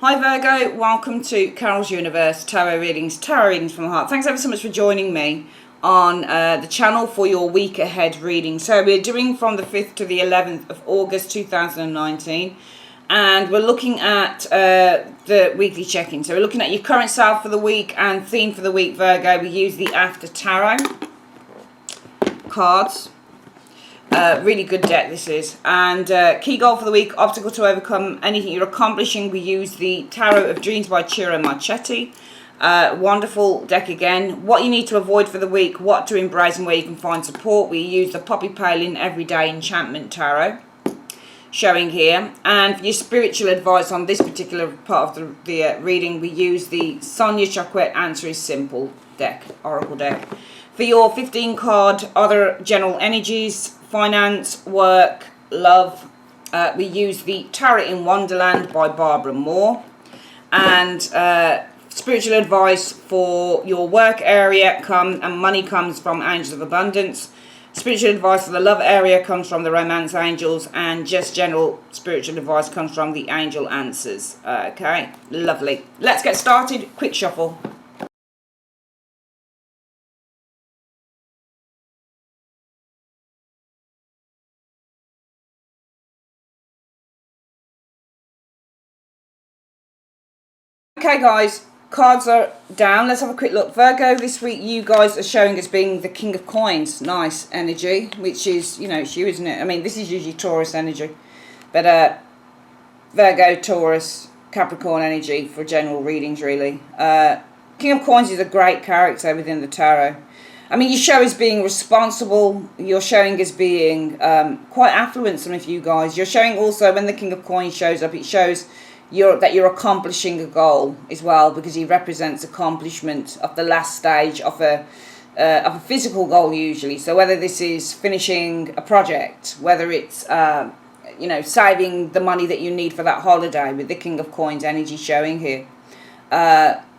Hi Virgo, welcome to Carol's Universe Tarot Readings from the Heart. Thanks ever so much for joining me on the channel for your week ahead reading. So we're doing from the 5th to the 11th of August 2019, and we're looking at the weekly check-in. So we're looking at your current self for the week and theme for the week, Virgo. We use the After Tarot cards. Really good deck this is. And key goal for the week, obstacle to overcome, anything you're accomplishing. We use the Tarot of Dreams by Ciro Marchetti. Wonderful deck again. What you need to avoid for the week, what to embrace and where you can find support. We use the Poppy Palin Everyday Enchantment Tarot showing here. And for your spiritual advice on this particular part of the reading, we use the Sonia Choquette Answer is Simple deck, Oracle deck. For your 15 card other general energies, finance, work, love, we use the Tarot in Wonderland by Barbara Moore. And spiritual advice for your work area and money comes from Angels of Abundance. Spiritual advice for the love area comes from the Romance Angels, and just general spiritual advice comes from the Angel Answers. Okay, lovely. Let's get started. Quick shuffle. Okay guys, cards are down. Let's have a quick look. Virgo, this week you guys are showing as being the King of Coins. Nice energy, which is, you know, it's you, isn't it? I mean, this is usually Taurus energy. But Virgo, Taurus, Capricorn energy for general readings, really. King of Coins is a great character within the tarot. I mean, you show as being responsible. You're showing as being quite affluent, some of you guys. You're showing also, when the King of Coins shows up, it shows that you're accomplishing a goal as well, because he represents accomplishment of the last stage of a physical goal usually. So whether this is finishing a project, whether it's you know, saving the money that you need for that holiday with the King of Coins energy showing here,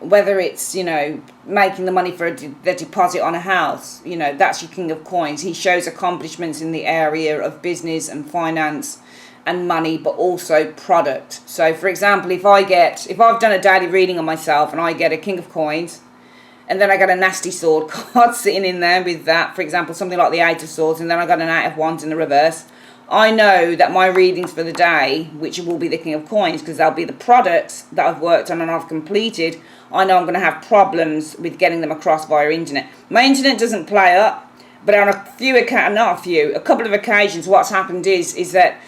whether it's, you know, making the money for the deposit on a house, you know, that's your King of Coins. He shows accomplishments in the area of business and finance and money, but also product. So for example, if I've done a daily reading on myself and I get a King of Coins and then I got a nasty sword card sitting in there with that, for example, something like the Eight of Swords, and then I got an Eight of Wands in the reverse, I know that my readings for the day, which will be the King of Coins, because they'll be the products that I've worked on and I've completed, I know I'm going to have problems with getting them across via internet. My internet doesn't play up, but on a couple of occasions what's happened is that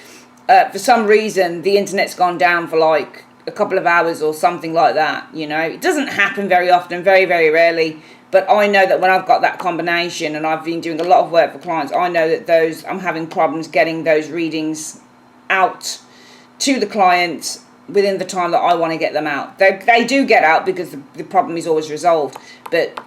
for some reason the internet's gone down for like a couple of hours or something like that. You know, it doesn't happen very often, very, very rarely, but I know that when I've got that combination and I've been doing a lot of work for clients, I know that I'm having problems getting those readings out to the clients within the time that I want to get them out. They do get out because the problem is always resolved, but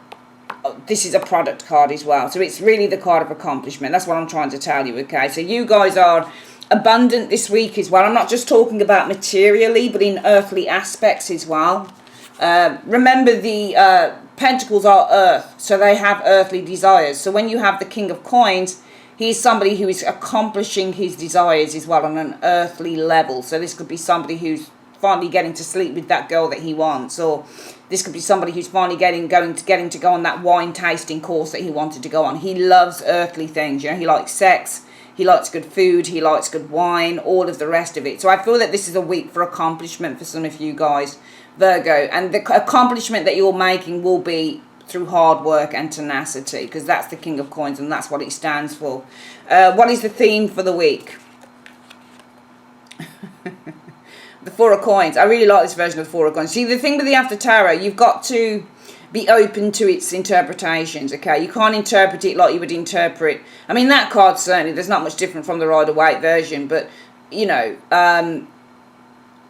this is a product card as well, so it's really the card of accomplishment. That's what I'm trying to tell you. Okay, so you guys are abundant this week as well. I'm not just talking about materially, but in earthly aspects as well. Remember, the pentacles are earth, so they have earthly desires. So when you have the King of Coins, he's somebody who is accomplishing his desires as well on an earthly level. So this could be somebody who's finally getting to sleep with that girl that he wants, or this could be somebody who's finally getting to go on that wine tasting course that he wanted to go on. He loves earthly things, you know. He likes sex, he likes good food, he likes good wine, all of the rest of it. So I feel that this is a week for accomplishment for some of you guys, Virgo. And the accomplishment that you're making will be through hard work and tenacity, because that's the King of Coins and that's what it stands for. What is the theme for the week? The Four of Coins. I really like this version of the Four of Coins. See, the thing with the After Tarot, you've got to be open to its interpretations, okay? You can't interpret it like you would interpret. I mean, that card certainly, there's not much different from the Rider-Waite version, but, you know, and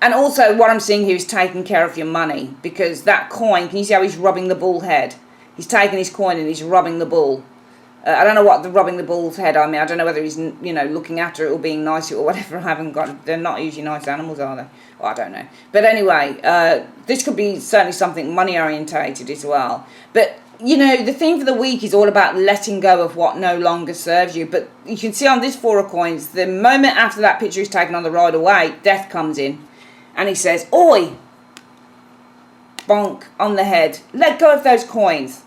also what I'm seeing here is taking care of your money, because that coin, can you see how he's rubbing the bull head? He's taking his coin and he's rubbing the bull. I don't know what the rubbing the bull's head, I mean, I don't know whether he's, you know, looking after it or being nice or whatever. I haven't got, they're not usually nice animals, are they? Well, I don't know. But anyway, this could be certainly something money orientated as well. But, you know, the theme for the week is all about letting go of what no longer serves you. But you can see on this Four of Coins, the moment after that picture is taken on the Rider-Waite, death comes in. And he says, "Oi, bonk on the head. Let go of those coins.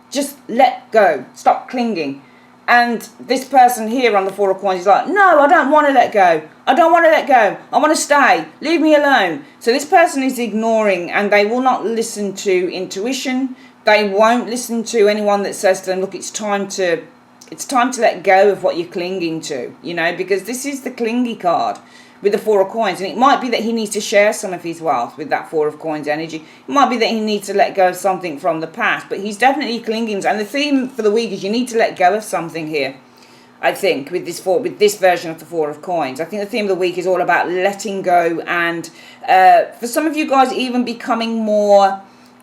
Just let go. Stop clinging. And this person here on the Four of Coins is like, no, I don't want to let go. I don't want to let go. I want to stay. Leave me alone. So this person is ignoring, and they will not listen to intuition. They won't listen to anyone that says to them, look, it's time to let go of what you're clinging to, you know, because this is the clingy card with the Four of Coins. And it might be that he needs to share some of his wealth with that Four of Coins energy. It might be that he needs to let go of something from the past, but he's definitely clinging. And the theme for the week is you need to let go of something here, I think, with this version of the Four of Coins. I think the theme of the week is all about letting go, and for some of you guys, even becoming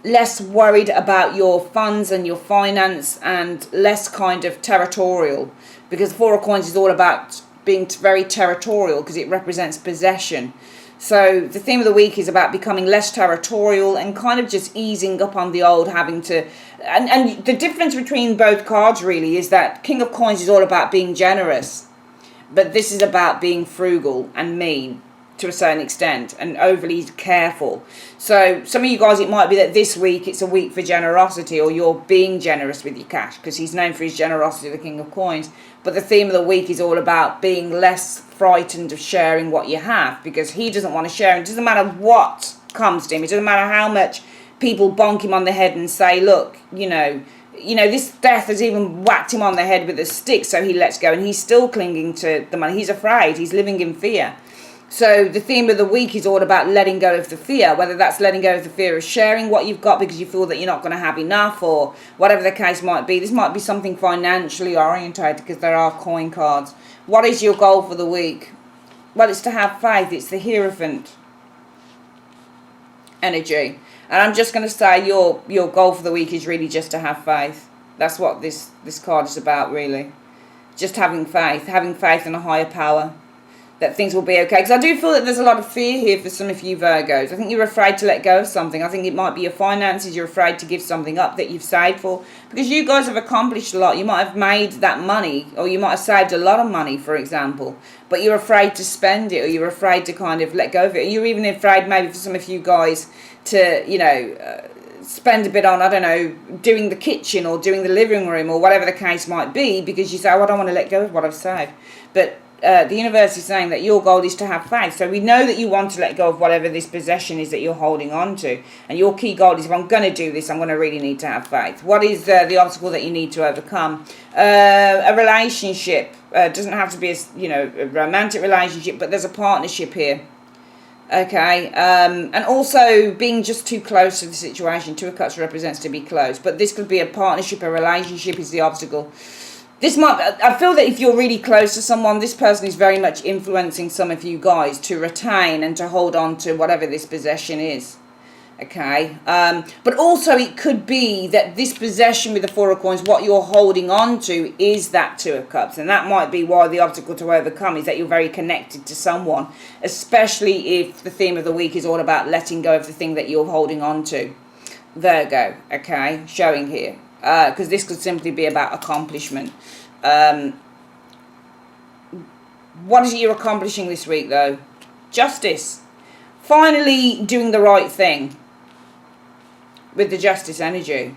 less worried about your funds and your finance, and less kind of territorial, because the Four of Coins is all about being very territorial because it represents possession. So the theme of the week is about becoming less territorial and kind of just easing up on the old having to, and the difference between both cards really is that King of Coins is all about being generous, but this is about being frugal and mean to a certain extent, and overly careful. So some of you guys, it might be that this week it's a week for generosity, or you're being generous with your cash, because he's known for his generosity, the King of Coins. But the theme of the week is all about being less frightened of sharing what you have, because he doesn't want to share. It doesn't matter what comes to him. It doesn't matter how much people bonk him on the head and say, look, you know, this death has even whacked him on the head with a stick, so he lets go, and he's still clinging to the money. He's afraid. He's living in fear. So the theme of the week is all about letting go of the fear, whether that's letting go of the fear of sharing what you've got because you feel that you're not going to have enough, or whatever the case might be. This might be something financially orientated because there are coin cards. What is your goal for the week? Well, it's to have faith. It's the Hierophant energy. And I'm just going to say your goal for the week is really just to have faith. That's what this card is about, really. Just having faith in a higher power, that things will be okay. Because I do feel that there's a lot of fear here for some of you Virgos. I think you're afraid to let go of something. I think it might be your finances. You're afraid to give something up that you've saved for. Because you guys have accomplished a lot. You might have made that money, or you might have saved a lot of money, for example. But you're afraid to spend it, or you're afraid to kind of let go of it. Or you're even afraid maybe for some of you guys to, you know, spend a bit on, I don't know, doing the kitchen or doing the living room or whatever the case might be, because you say, oh, I don't want to let go of what I've saved. But the universe is saying that your goal is to have faith. So we know that you want to let go of whatever this possession is that you're holding on to. And your key goal is, if I'm going to do this, I'm going to really need to have faith. What is the obstacle that you need to overcome? A relationship. Doesn't have to be a romantic relationship, but there's a partnership here. Okay, and also being just too close to the situation. Two of Cups represents to be close, but this could be a partnership, a relationship is the obstacle. I feel that if you're really close to someone, this person is very much influencing some of you guys to retain and to hold on to whatever this possession is. Okay, but also it could be that this possession with the Four of Coins, what you're holding on to is that Two of Cups, and that might be why the obstacle to overcome is that you're very connected to someone, especially if the theme of the week is all about letting go of the thing that you're holding on to, Virgo. Okay, showing here, because this could simply be about accomplishment. What is it you're accomplishing this week, though? Justice. Finally doing the right thing with the Justice energy.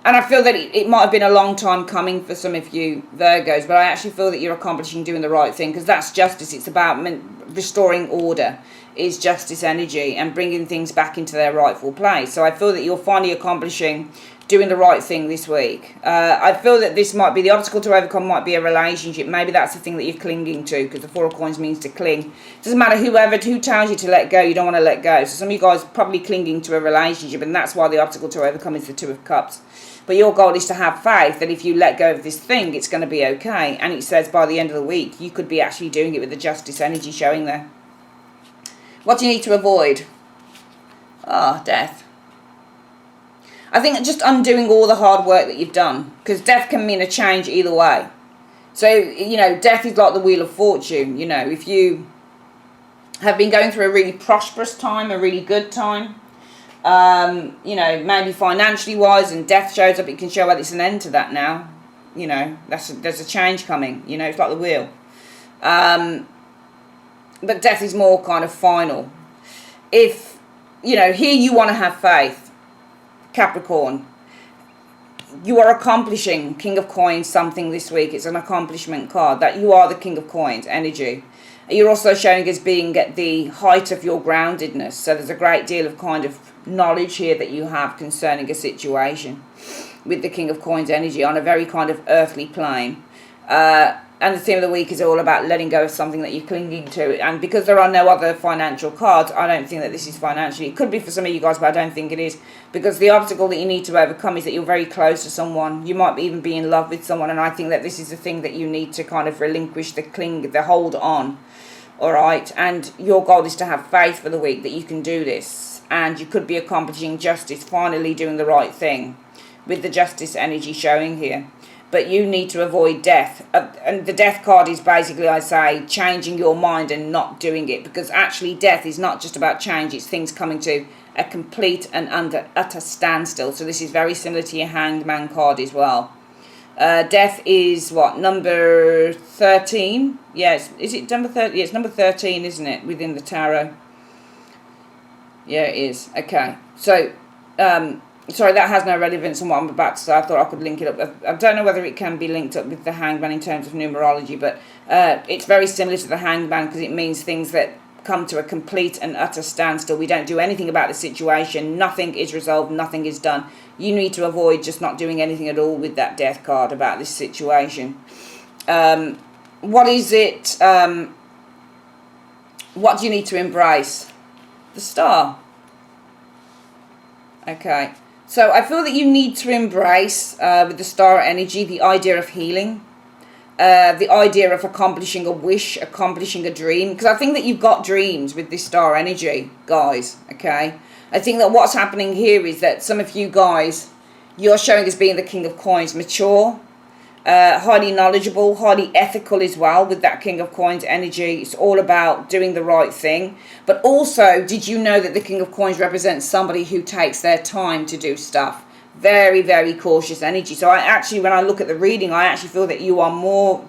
And I feel that it might have been a long time coming for some of you Virgos, but I actually feel that you're accomplishing doing the right thing, because that's justice. It's about restoring order, is Justice energy, and bringing things back into their rightful place. So I feel that you're finally accomplishing doing the right thing this week. I feel that this might be the obstacle to overcome, might be a relationship. Maybe that's the thing that you're clinging to, because the Four of Coins means to cling. It doesn't matter who tells you to let go, you don't want to let go. So some of you guys are probably clinging to a relationship, and that's why the obstacle to overcome is the Two of Cups. But your goal is to have faith that if you let go of this thing, it's going to be okay. And it says by the end of the week, you could be actually doing it with the Justice energy showing there. What do you need to avoid? Death. I think just undoing all the hard work that you've done, because death can mean a change either way. So, you know, death is like the Wheel of Fortune. You know, if you have been going through a really prosperous time, a really good time, you know, maybe financially wise, and death shows up, it can show that it's an end to that now. You know, there's a change coming. You know, it's like the wheel. But death is more kind of final. If, you know, here you want to have faith. Capricorn, you are accomplishing, King of Coins, something this week. It's an accomplishment card, that you are the King of Coins energy. You're also showing as being at the height of your groundedness. So there's a great deal of kind of knowledge here that you have concerning a situation with the King of Coins energy on a very kind of earthly plane. And the theme of the week is all about letting go of something that you're clinging to. And because there are no other financial cards, I don't think that this is financially. It could be for some of you guys, but I don't think it is. Because the obstacle that you need to overcome is that you're very close to someone. You might even be in love with someone. And I think that this is the thing that you need to kind of relinquish the hold on. All right. And your goal is to have faith for the week that you can do this. And you could be accomplishing justice, finally doing the right thing with the justice energy showing here. But you need to avoid death. And the death card is basically, I say, changing your mind and not doing it. Because actually death is not just about change. It's things coming to a complete and utter standstill. So this is very similar to your Hangman card as well. Death is what? Number 13? Yes. Is it number 13? Yeah, it's number 13, isn't it? Within the tarot. Yeah, it is. Okay. So, sorry, that has no relevance on what I'm about to say. I thought I could link it up. I don't know whether it can be linked up with the Hangman in terms of numerology, but it's very similar to the Hangman because it means things that come to a complete and utter standstill. We don't do anything about the situation. Nothing is resolved. Nothing is done. You need to avoid just not doing anything at all with that death card about this situation. What is it? What do you need to embrace? The Star. Okay. So I feel that you need to embrace, with the Star energy, the idea of healing. The idea of accomplishing a wish, accomplishing a dream. Because I think that you've got dreams with this Star energy, guys. Okay. I think that what's happening here is that some of you guys, you're showing as being the King of Coins, mature, highly knowledgeable, highly ethical as well with that King of Coins energy. It's all about doing the right thing. But also, did you know that the King of Coins represents somebody who takes their time to do stuff? Very, very cautious energy. So I actually, when I look at the reading, I actually feel that you are more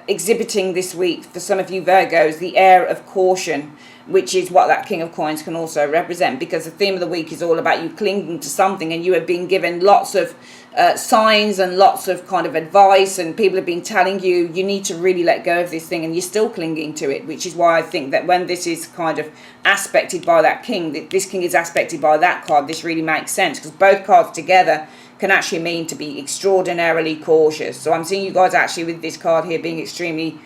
exhibiting this week, for some of you Virgos, the air of caution, which is what that King of Coins can also represent, because the theme of the week is all about you clinging to something, and you have been given lots of signs and lots of kind of advice, and people have been telling you you need to really let go of this thing, and you're still clinging to it, which is why I think that when this is kind of aspected by that king, that this king is aspected by that card, this really makes sense, because both cards together can actually mean to be extraordinarily cautious. So I'm seeing you guys actually with this card here being extremely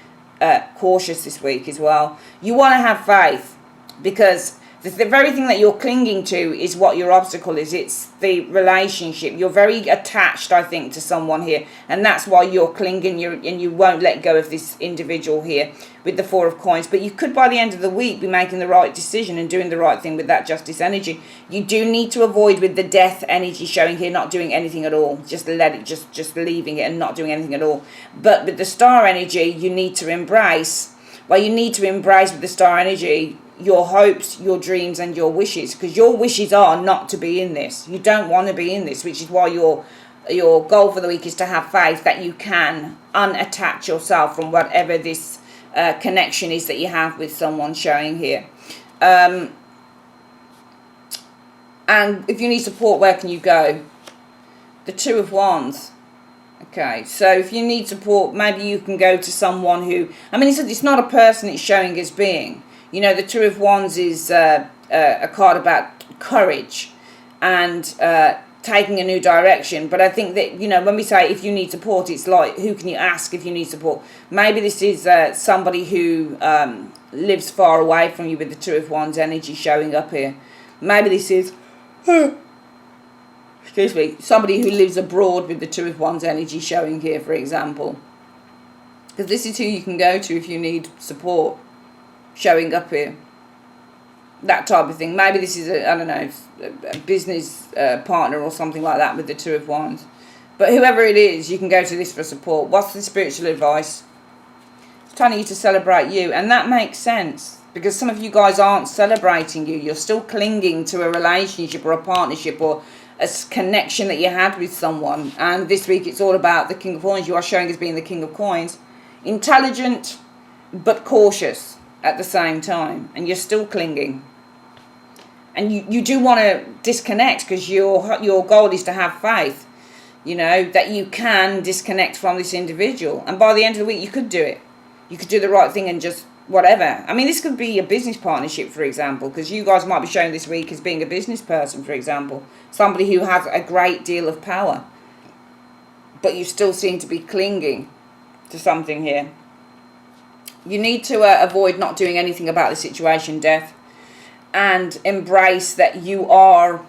cautious this week as well. You want to have faith, because the very thing that you're clinging to is what your obstacle is. It's the relationship. You're very attached, I think, to someone here, and that's why you're clinging. And you won't let go of this individual here with the Four of Coins. But you could, by the end of the week, be making the right decision and doing the right thing with that justice energy. You do need to avoid with the death energy showing here, not doing anything at all. Just let it, just leaving it and not doing anything at all. But with the Star energy, you need to embrace. Well, you need to embrace with the Star energy your hopes, your dreams, and your wishes, because your wishes are not to be in this. You don't want to be in this, which is why your goal for the week is to have faith that you can unattach yourself from whatever this connection is that you have with someone showing here. And if you need support, where can you go? The Two of Wands. Okay, so if you need support, maybe you can go to someone who, I mean, it's not a person it's showing as being. You know, the Two of Wands is a card about courage and taking a new direction. But I think that, you know, when we say if you need support, it's like, who can you ask if you need support? Maybe this is somebody who lives far away from you with the Two of Wands energy showing up here. Maybe this is, excuse me, somebody who lives abroad with the Two of Wands energy showing here, for example. Because this is who you can go to if you need support. Showing up here, that type of thing. Maybe this is I don't know, a business partner or something like that with the Two of Wands. But whoever it is, you can go to this for support. What's the spiritual advice? It's telling you to celebrate you, and that makes sense, because some of you guys aren't celebrating you. You're still clinging to a relationship or a partnership or a connection that you had with someone. And this week it's all about the King of Coins. You are showing as being the King of Coins, intelligent but cautious at the same time, and you're still clinging, And you do want to disconnect, because your goal is to have faith, you know, that you can disconnect from this individual. And by the end of the week, you could do it. You could do the right thing and just whatever. I mean, this could be a business partnership, for example, because you guys might be shown this week as being a business person, for example. Somebody who has a great deal of power. But you still seem to be clinging to something here. You need to avoid not doing anything about the situation, Death. And embrace that you are...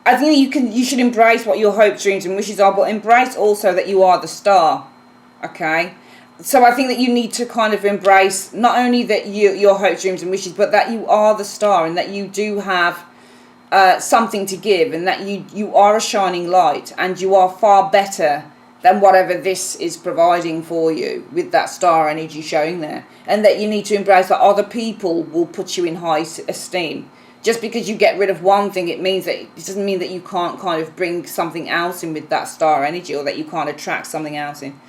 I think you should embrace what your hopes, dreams and wishes are, but embrace also that you are the star. Okay? So I think that you need to kind of embrace not only that your hopes, dreams and wishes, but that you are the star, and that you do have something to give, and that you are a shining light, and you are far better than whatever this is providing for you with that star energy showing there. And that you need to embrace that other people will put you in high esteem. Just because you get rid of one thing, it doesn't mean that you can't kind of bring something else in with that star energy, or that you can't attract something else in.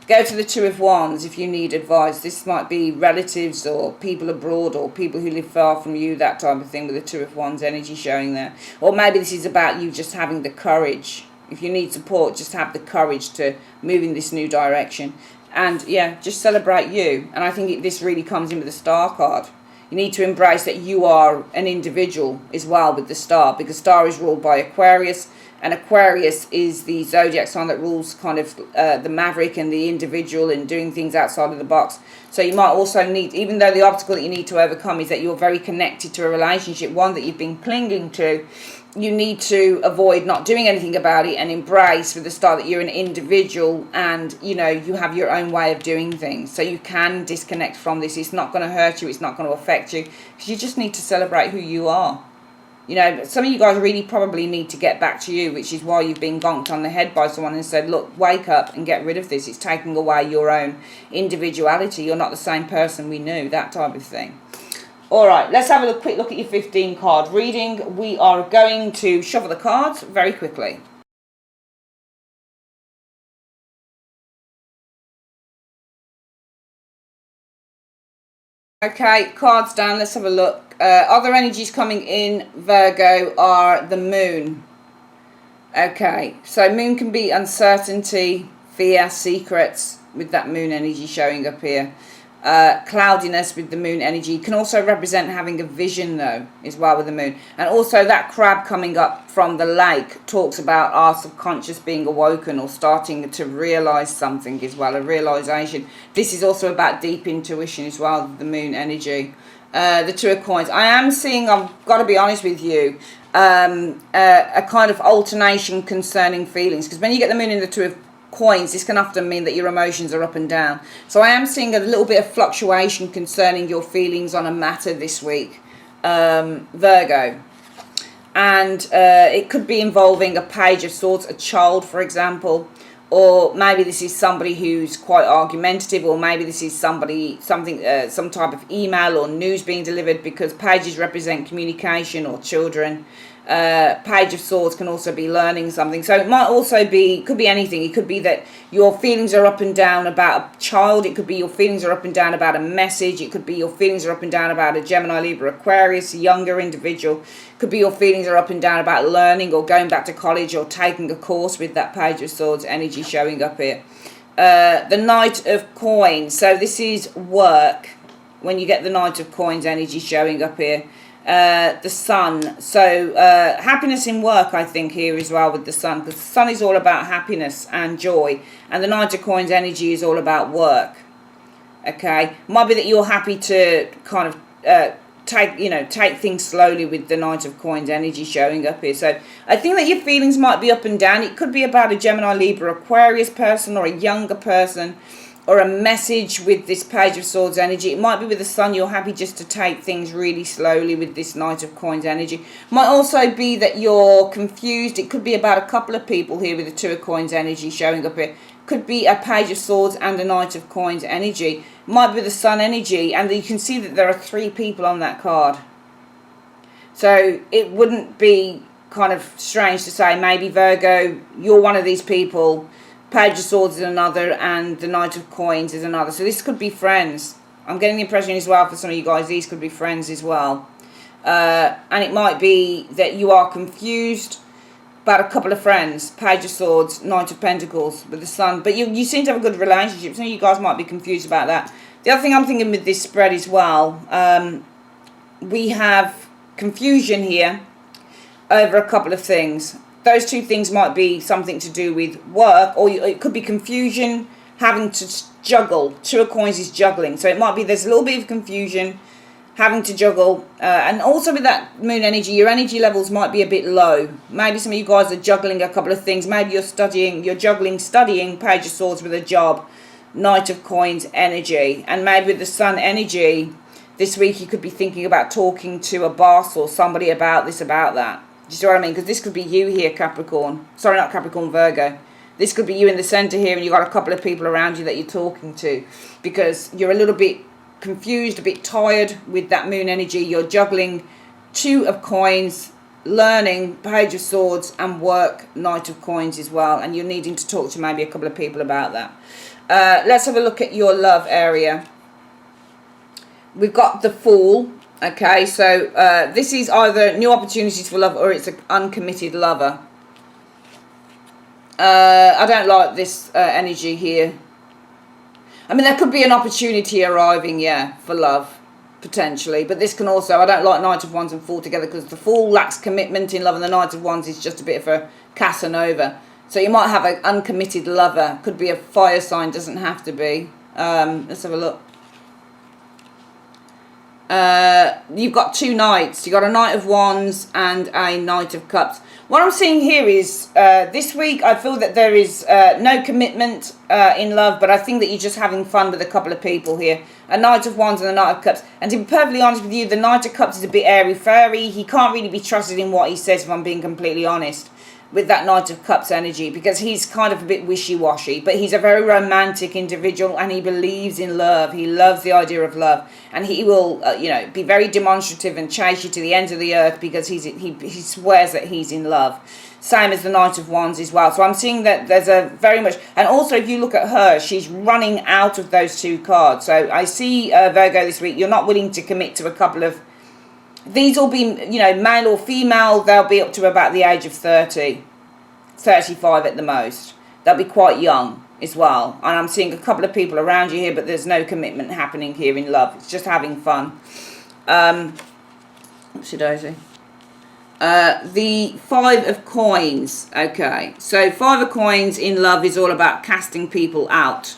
Go to the Two of Wands if you need advice. This might be relatives or people abroad or people who live far from you, that type of thing, with the Two of Wands energy showing there. Or maybe this is about you just having the courage. If you need support, just have the courage to move in this new direction. And yeah, just celebrate you. And I think this really comes in with the Star card. You need to embrace that you are an individual as well with the Star, because Star is ruled by Aquarius, and Aquarius is the zodiac sign that rules kind of the maverick and the individual and doing things outside of the box. So you might also need, even though the obstacle that you need to overcome is that you're very connected to a relationship, one that you've been clinging to, you need to avoid not doing anything about it and embrace with the Star that you're an individual, and you know, you have your own way of doing things. So you can disconnect from this. It's not going to hurt you, it's not going to affect you, because you just need to celebrate who you are. You know, some of you guys really probably need to get back to you, which is why you've been gonked on the head by someone and said, look, wake up and get rid of this. It's taking away your own individuality. You're not the same person we knew, that type of thing. All right, let's have a quick look at your 15 card reading. We are going to shuffle the cards very quickly. Okay, cards down, let's have a look. Other energies coming in, Virgo, are the moon. Okay, so moon can be uncertainty, fear, secrets, with that moon energy showing up here. Cloudiness with the moon energy can also represent having a vision though as well with the moon. And also that crab coming up from the lake talks about our subconscious being awoken or starting to realize something as well, a realization. This is also about deep intuition as well, the moon energy. The Two of Coins, I am seeing, I've got to be honest with you, a kind of alternation concerning feelings, because when you get the moon in the Two of Coins, this can often mean that your emotions are up and down. So I am seeing a little bit of fluctuation concerning your feelings on a matter this week, Virgo. And it could be involving a Page of Swords, a child, for example. Or maybe this is somebody who's quite argumentative, or maybe this is some type of email or news being delivered, because pages represent communication or children. Page of Swords can also be learning something. So it might also be, could be anything. It could be that your feelings are up and down about a child. It could be your feelings are up and down about a message. It could be your feelings are up and down about a Gemini, Libra, Aquarius, a younger individual. It could be your feelings are up and down about learning or going back to college or taking a course, with that Page of Swords energy showing up here. The Knight of Coins. So this is work. When you get the Knight of Coins energy showing up here. The Sun, so happiness in work, I think, here as well with the Sun, because the Sun is all about happiness and joy, and the Knight of Coins energy is all about work. Okay, might be that you're happy to kind of take things slowly with the Knight of Coins energy showing up here. So I think that your feelings might be up and down. It could be about a Gemini, Libra, Aquarius person, or a younger person, or a message with this Page of Swords energy. It might be with the Sun, you're happy just to take things really slowly with this Knight of Coins energy. Might also be that you're confused. It could be about a couple of people here with the Two of Coins energy showing up here. Could be a Page of Swords and a Knight of Coins energy. Might be the Sun energy, and you can see that there are 3 people on that card. So it wouldn't be kind of strange to say maybe, Virgo, you're one of these people. Page of Swords is another, and the Knight of Coins is another. So this could be friends. I'm getting the impression as well for some of you guys, these could be friends as well. And it might be that you are confused about a couple of friends. Page of Swords, Knight of Pentacles with the Sun. But you seem to have a good relationship. Some of you guys might be confused about that. The other thing I'm thinking with this spread as well, we have confusion here over a couple of things. Those two things might be something to do with work, or it could be confusion having to juggle. Two of Coins is juggling. So it might be there's a little bit of confusion having to juggle, and also with that moon energy, your energy levels might be a bit low. Maybe some of you guys are juggling a couple of things. Maybe you're juggling studying, Page of Swords with a job, Knight of Coins energy, and maybe with the Sun energy this week you could be thinking about talking to a boss or somebody about this, about that. Do you see what I mean? Because this could be you here, Capricorn. Sorry, not Capricorn, Virgo. This could be you in the centre here, and you've got a couple of people around you that you're talking to, because you're a little bit confused, a bit tired with that moon energy. You're juggling Two of Coins, learning, Page of Swords, and work, Knight of Coins as well, and you're needing to talk to maybe a couple of people about that. Let's have a look at your love area. We've got the Fool. Okay, so this is either new opportunities for love, or it's an uncommitted lover. I don't like this energy here. I mean, there could be an opportunity arriving, yeah, for love, potentially. But this can also, I don't like Knight of Wands and Fool together, because the Fool lacks commitment in love, and the Knight of Wands is just a bit of a Casanova. So you might have an uncommitted lover. Could be a fire sign, doesn't have to be. Let's have a look. You've got two knights. You've got a Knight of Wands and a Knight of Cups. What I'm seeing here is this week I feel that there is no commitment in love, but I think that you're just having fun with a couple of people here. A Knight of Wands and a Knight of Cups. And to be perfectly honest with you, the Knight of Cups is a bit airy-fairy. He can't really be trusted in what he says, if I'm being completely honest, with that Knight of Cups energy, because he's kind of a bit wishy-washy, but he's a very romantic individual, and he believes in love. He loves the idea of love, and he will you know, be very demonstrative and chase you to the ends of the earth, because he swears that he's in love. Same as the Knight of Wands as well. So I'm seeing that there's a very much, and also if you look at her, she's running out of those two cards. So I see, Virgo, this week you're not willing to commit to a couple of, these will be, you know, male or female. They'll be up to about the age of 30, 35 at the most. They'll be quite young as well. And I'm seeing a couple of people around you here, but there's no commitment happening here in love. It's just having fun. What's Daisy? The Five of Coins. Okay, so Five of Coins in love is all about casting people out.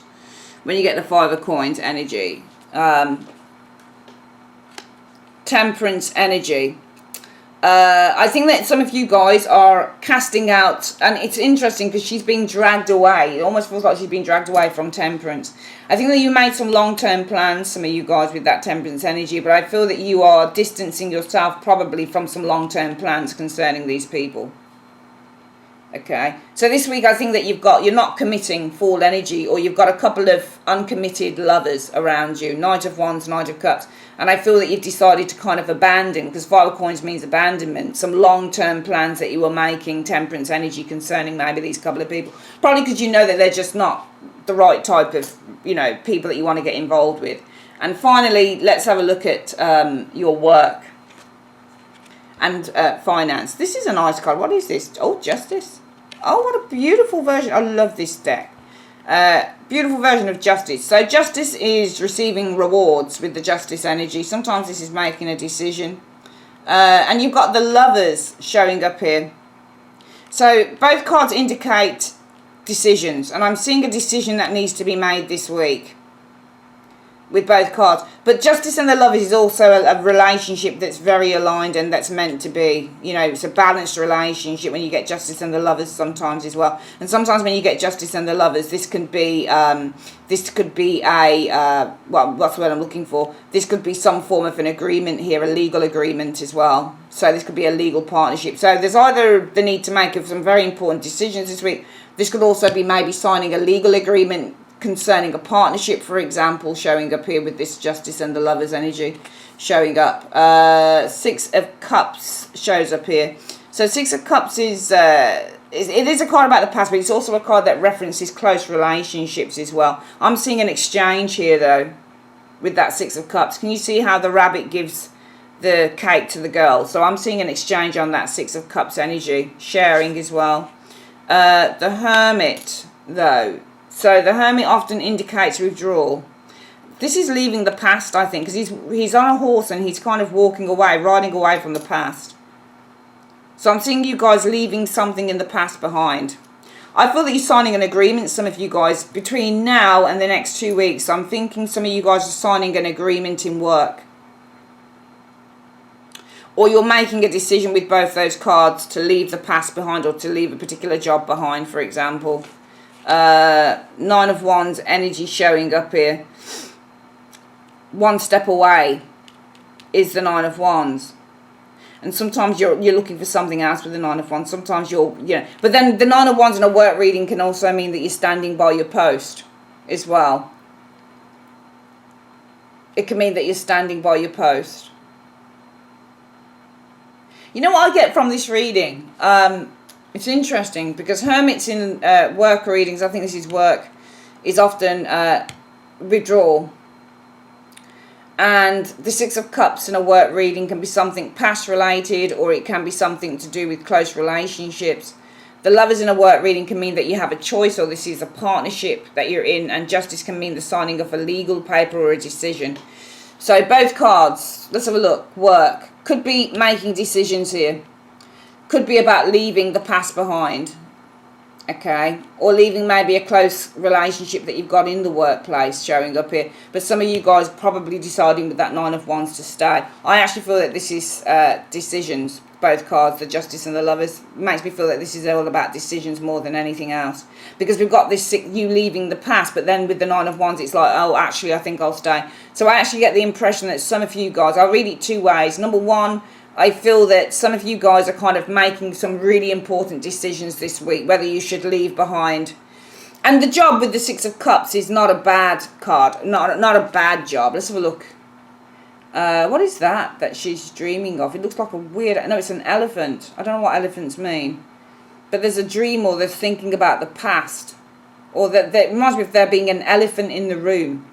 When you get the Five of Coins energy. Temperance energy. I think that some of you guys are casting out, and it's interesting because she's being dragged away. It almost feels like she's being dragged away from Temperance. I think that you made some long-term plans, some of you guys, with that Temperance energy, but I feel that you are distancing yourself probably from some long-term plans concerning these people. Okay, so this week I think that you're not committing Fool energy, or you've got a couple of uncommitted lovers around you, Knight of Wands, Knight of Cups, and I feel that you've decided to kind of abandon, because Five of Coins means abandonment, some long-term plans that you were making, Temperance energy, concerning maybe these couple of people, probably because you know that they're just not the right type of, you know, people that you want to get involved with. And finally, let's have a look at your work and finance. This is a nice card. What is this? Oh, Justice. Oh, what a beautiful version. I love this deck. Beautiful version of Justice. So Justice is receiving rewards with the Justice energy. Sometimes this is making a decision. And you've got the Lovers showing up here. So both cards indicate decisions. And I'm seeing a decision that needs to be made this week with both cards. But Justice and the Lovers is also a relationship that's very aligned and that's meant to be. You know, it's a balanced relationship when you get Justice and the Lovers sometimes as well. And sometimes when you get Justice and the Lovers, this could be well, what's the word I'm looking for? This could be some form of an agreement here, a legal agreement as well. So this could be a legal partnership. So there's either the need to make some very important decisions this week. This could also be maybe signing a legal agreement concerning a partnership, for example, showing up here with this Justice and the Lovers energy showing up. Six of Cups shows up here. So Six of Cups is it is a card about the past, but it's also a card that references close relationships as well. I'm seeing an exchange here though with that Six of Cups. Can you see how the rabbit gives the cake to the girls. So I'm seeing an exchange on that Six of Cups energy, sharing as well. The Hermit, though. So the Hermit often indicates withdrawal. This is leaving the past, I think, because he's on a horse and he's kind of walking away, riding away from the past. So I'm seeing you guys leaving something in the past behind. I feel that you're signing an agreement, some of you guys, between now and the next 2 weeks. I'm thinking some of you guys are signing an agreement in work. Or you're making a decision with both those cards to leave the past behind or to leave a particular job behind, for example. Nine of Wands energy showing up here. One step away is the Nine of Wands. And sometimes you're looking for something else with the Nine of Wands. Sometimes but then the Nine of Wands in a work reading can also mean that you're standing by your post as well. It can mean that you're standing by your post. You know what I get from this reading? It's interesting because Hermits in work readings, I think this is work, is often withdrawal. And the Six of Cups in a work reading can be something past related, or it can be something to do with close relationships. The Lovers in a work reading can mean that you have a choice, or this is a partnership that you're in, and Justice can mean the signing of a legal paper or a decision. So both cards, let's have a look. Work could be making decisions here, could be about leaving the past behind, okay, or leaving maybe a close relationship that you've got in the workplace showing up here. But some of you guys probably deciding with that Nine of Wands to stay. I actually feel that this is decisions. Both cards, the Justice and the Lovers, makes me feel that this is all about decisions more than anything else. Because we've got this, you leaving the past, but then with the Nine of Wands, it's like, oh, actually, I think I'll stay. So I actually get the impression that some of you guys, I'll read it two ways. Number one, I feel that some of you guys are kind of making some really important decisions this week, whether you should leave behind. And the job with the Six of Cups is not a bad card, not a bad job. Let's have a look. What is that she's dreaming of? It looks like a weird, no, it's an elephant. I don't know what elephants mean. But there's a dream, or they're thinking about the past. Or that it reminds me of there being an elephant in the room.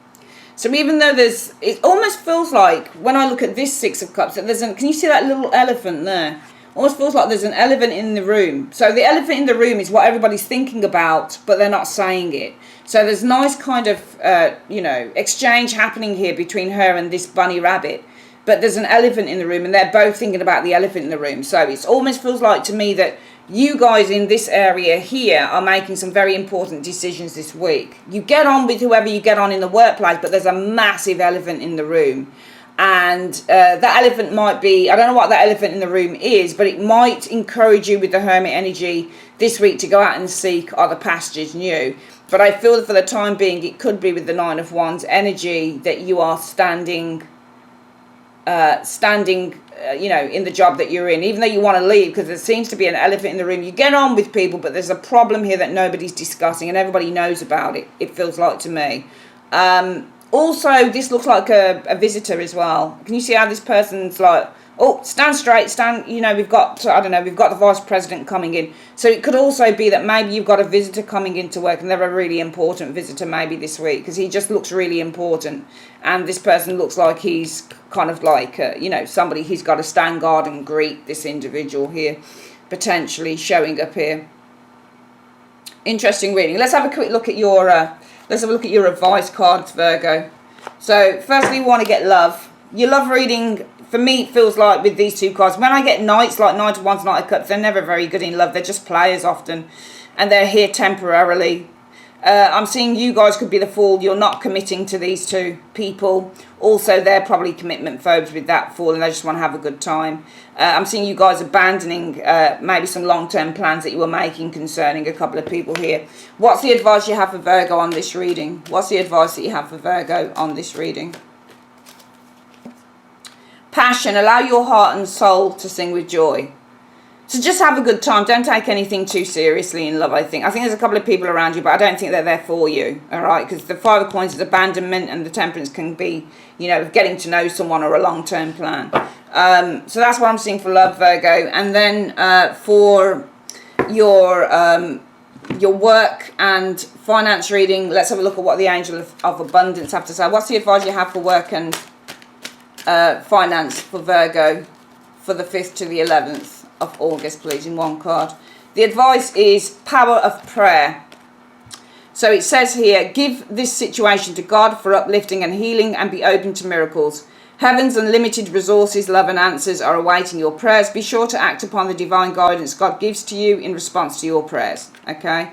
So even though it almost feels like, when I look at this Six of Cups, that can you see that little elephant there? Almost feels like there's an elephant in the room. So the elephant in the room is what everybody's thinking about, but they're not saying it. So there's nice kind of, exchange happening here between her and this bunny rabbit. But there's an elephant in the room, and they're both thinking about the elephant in the room. So it almost feels like to me that you guys in this area here are making some very important decisions this week. You get on with whoever you get on in the workplace, but there's a massive elephant in the room. And that elephant might be, I don't know what that elephant in the room is, but it might encourage you with the Hermit energy this week to go out and seek other pastures new. But I feel that for the time being, it could be with the Nine of Wands energy that you are standing, in the job that you're in, even though you want to leave, because there seems to be an elephant in the room. You get on with people, but there's a problem here that nobody's discussing, and everybody knows about it, it feels like to me. Also, this looks like a visitor as well. Can you see how this person's like, oh, stand straight, we've got the Vice President coming in. So it could also be that maybe you've got a visitor coming into work, and they're a really important visitor maybe this week, because he just looks really important. And this person looks like he's kind of like, somebody he's got to stand guard and greet this individual here, potentially showing up here. Interesting reading. Let's have a quick look at your advice cards, Virgo. So firstly, you want to get love. Your love reading, for me, it feels like with these two cards, when I get Knights, like Knight of Wands, Knight of Cups, they're never very good in love. They're just players often, and they're here temporarily. I'm seeing you guys could be the Fool. You're not committing to these two people. Also, they're probably commitment phobes with that Fool, and they just want to have a good time. I'm seeing you guys abandoning maybe some long-term plans that you were making concerning a couple of people here. What's the advice you have for Virgo on this reading? What's the advice that you have for Virgo on this reading? Passion. Allow your heart and soul to sing with joy. So just have a good time. Don't take anything too seriously in love, I think. I think there's a couple of people around you, but I don't think they're there for you, all right? Because the Five of Coins is abandonment, and the Temperance can be, getting to know someone or a long-term plan. So that's what I'm seeing for love, Virgo. And then for your work and finance reading, let's have a look at what the Angel of Abundance have to say. What's the advice you have for work and finance for Virgo for the 5th to the 11th of August, please, in one card. The advice is power of prayer. So it says here, give this situation to God for uplifting and healing, and be open to miracles. Heaven's unlimited resources, love and answers are awaiting your prayers. Be sure to act upon the divine guidance God gives to you in response to your prayers. Okay?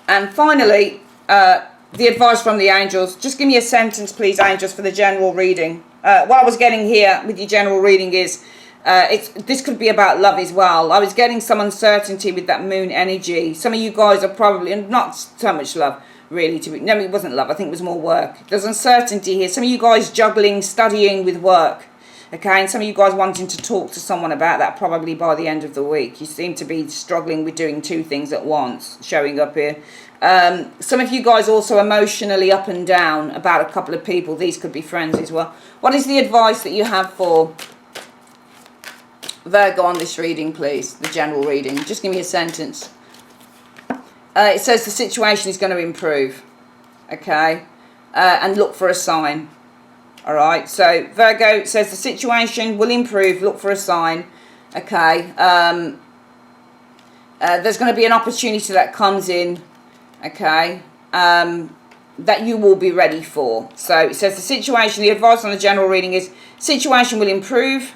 And finally, the advice from the angels. Just give me a sentence, please, angels, for the general reading. What I was getting here with your general reading is, this could be about love as well. I was getting some uncertainty with that moon energy. Some of you guys are probably, and not so much love, really. No, it wasn't love. I think it was more work. There's uncertainty here. Some of you guys juggling, studying with work. Okay, and some of you guys wanting to talk to someone about that probably by the end of the week. You seem to be struggling with doing two things at once, showing up here. Some of you guys also emotionally up and down about a couple of people. These could be friends as well. What is the advice that you have for Virgo on this reading, please? The general reading. Just give me a sentence. It says the situation is going to improve. Okay. And look for a sign. Alright, so Virgo says the situation will improve, look for a sign. Okay, there's going to be an opportunity that comes in, okay, that you will be ready for. So it says the situation, the advice on the general reading is, situation will improve,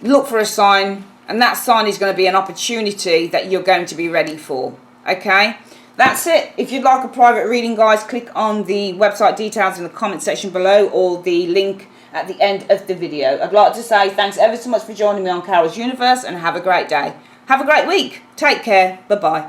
look for a sign, and that sign is going to be an opportunity that you're going to be ready for. Okay, that's it. If you'd like a private reading, guys, click on the website details in the comment section below, or the link at the end of the video. I'd like to say thanks ever so much for joining me on Carol's Universe, and have a great day. Have a great week. Take care. Bye-bye.